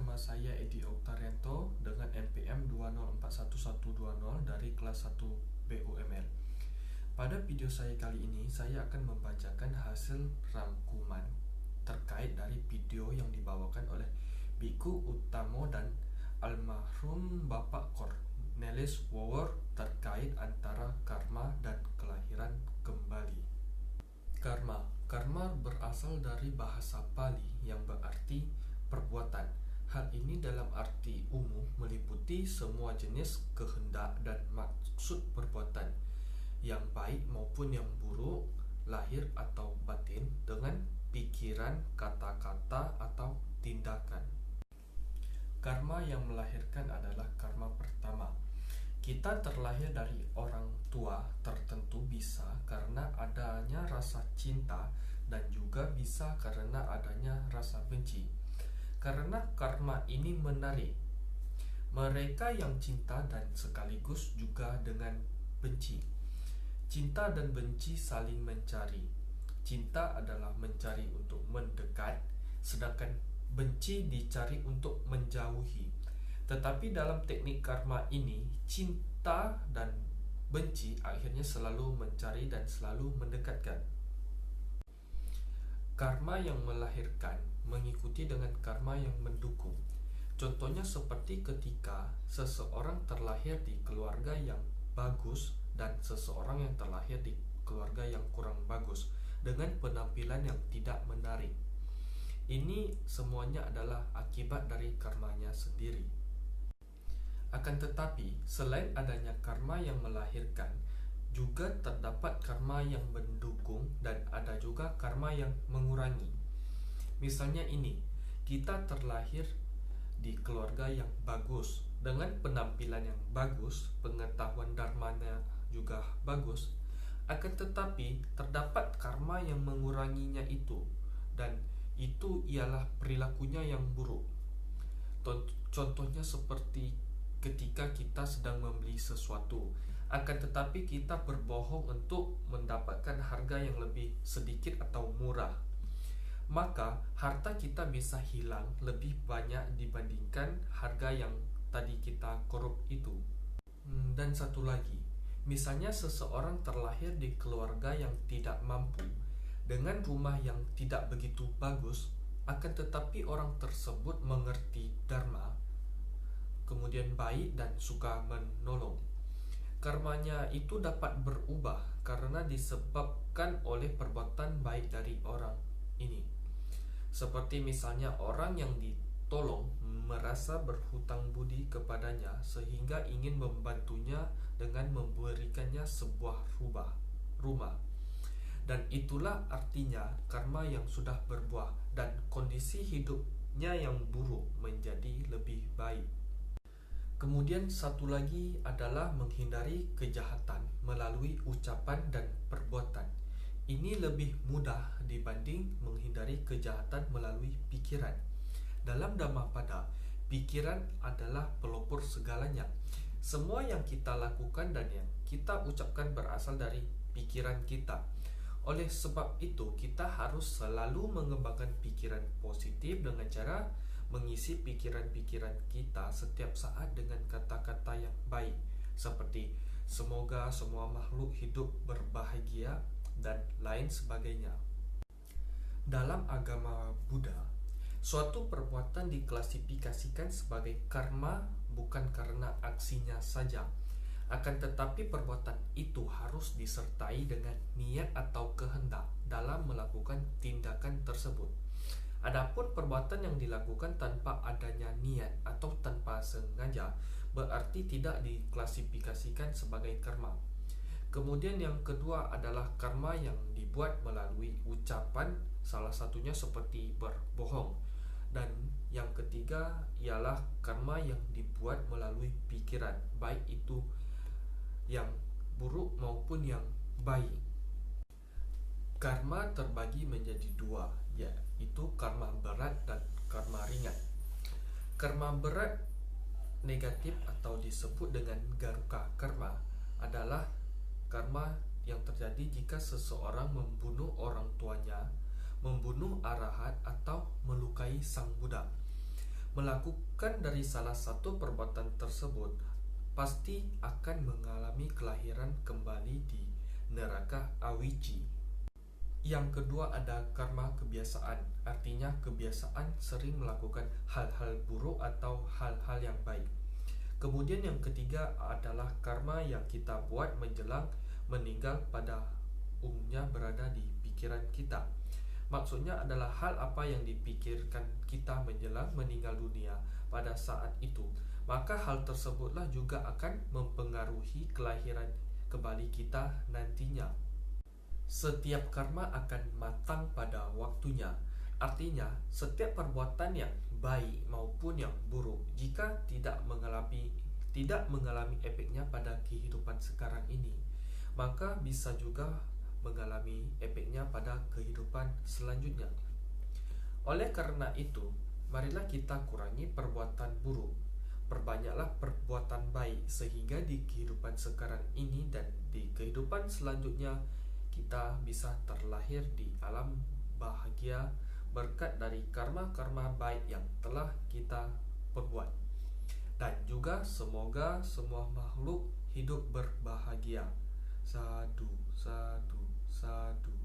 Nama saya Edi Oktarianto dengan NPM 2041120 dari kelas 1 BUML. Pada video saya kali ini, saya akan membacakan hasil rangkuman terkait dari video yang dibawakan oleh Biku Utamo dan almarhum Bapak Cornelis Wower terkait antara karma dan kelahiran kembali. Karma berasal dari bahasa Pali yang berarti perbuatan. Hal ini dalam arti umum meliputi semua jenis kehendak dan maksud perbuatan, yang baik maupun yang buruk, lahir atau batin, dengan pikiran, kata-kata, atau tindakan. Karma yang melahirkan adalah karma pertama. Kita terlahir dari orang tua tertentu bisa karena adanya rasa cinta dan juga bisa karena adanya rasa benci. Karena karma ini menarik mereka yang cinta dan sekaligus juga dengan benci. Cinta dan benci saling mencari. Cinta adalah mencari untuk mendekat, sedangkan benci dicari untuk menjauhi. Tetapi dalam teknik karma ini, cinta dan benci akhirnya selalu mencari dan selalu mendekatkan. Karma yang melahirkan mengikuti dengan karma yang mendukung. Contohnya seperti ketika seseorang terlahir di keluarga yang bagus dan seseorang yang terlahir di keluarga yang kurang bagus dengan penampilan yang tidak menarik. Ini semuanya adalah akibat dari karmanya sendiri. Akan tetapi, selain adanya karma yang melahirkan, juga terdapat karma yang mendukung dan ada juga karma yang mengurangi. Misalnya ini, kita terlahir di keluarga yang bagus, dengan penampilan yang bagus, pengetahuan dharmanya juga bagus. Akan tetapi, terdapat karma yang menguranginya itu, dan itu ialah perilakunya yang buruk. Contohnya seperti ketika kita sedang membeli sesuatu, akan tetapi kita berbohong untuk mendapatkan harga yang lebih sedikit atau murah, maka harta kita bisa hilang lebih banyak dibandingkan harga yang tadi kita korup itu. Dan satu lagi, misalnya seseorang terlahir di keluarga yang tidak mampu, dengan rumah yang tidak begitu bagus, akan tetapi orang tersebut mengerti dharma, kemudian baik dan suka menolong. Karmanya itu dapat berubah karena disebabkan oleh perbuatan baik dari orang ini. Seperti misalnya orang yang ditolong merasa berhutang budi kepadanya sehingga ingin membantunya dengan memberikannya sebuah rumah. Dan itulah artinya karma yang sudah berbuah dan kondisi hidupnya yang buruk menjadi lebih baik. Kemudian satu lagi adalah menghindari kejahatan melalui ucapan dan perbuatan. Ini lebih mudah dibanding menghindari kejahatan melalui pikiran. Dalam Dhammapada, pikiran adalah pelopor segalanya. Semua yang kita lakukan dan yang kita ucapkan berasal dari pikiran kita. Oleh sebab itu, kita harus selalu mengembangkan pikiran positif dengan cara mengisi pikiran-pikiran kita setiap saat dengan kata-kata yang baik, seperti semoga semua makhluk hidup berbahagia dan lain sebagainya. Dalam agama Buddha, suatu perbuatan diklasifikasikan sebagai karma bukan karena aksinya saja, akan tetapi perbuatan itu harus disertai dengan niat atau kehendak dalam melakukan tindakan tersebut. Adapun perbuatan yang dilakukan tanpa adanya niat atau tanpa sengaja berarti tidak diklasifikasikan sebagai karma. Kemudian yang kedua adalah karma yang dibuat melalui ucapan, salah satunya seperti berbohong. Dan yang ketiga ialah karma yang dibuat melalui pikiran, baik itu yang buruk maupun yang baik. Karma terbagi menjadi dua, yaitu karma berat dan karma ringan. Karma berat negatif atau disebut dengan garuka karma adalah karma yang terjadi jika seseorang membunuh orang tuanya, membunuh arahat atau melukai sang Buddha. melakukan dari salah satu perbuatan tersebut pasti akan mengalami kelahiran kembali di neraka Awici. Yang kedua ada karma kebiasaan, artinya kebiasaan sering melakukan hal-hal buruk atau hal-hal yang baik. Kemudian yang ketiga adalah karma yang kita buat menjelang meninggal, pada umumnya berada di pikiran kita. Maksudnya adalah hal apa yang dipikirkan kita menjelang meninggal dunia pada saat itu, maka hal tersebutlah juga akan mempengaruhi kelahiran kembali kita nantinya. Setiap karma akan matang pada waktunya. Artinya, setiap perbuatan yang baik maupun yang buruk, jika tidak mengalami efeknya pada kehidupan sekarang ini, maka bisa juga mengalami efeknya pada kehidupan selanjutnya. Oleh karena itu, marilah kita kurangi perbuatan buruk, perbanyaklah perbuatan baik, sehingga di kehidupan sekarang ini dan di kehidupan selanjutnya kita bisa terlahir di alam bahagia berkat dari karma-karma baik yang telah kita perbuat. Dan juga semoga semua makhluk hidup berbahagia. Sadu, sadu, sadu.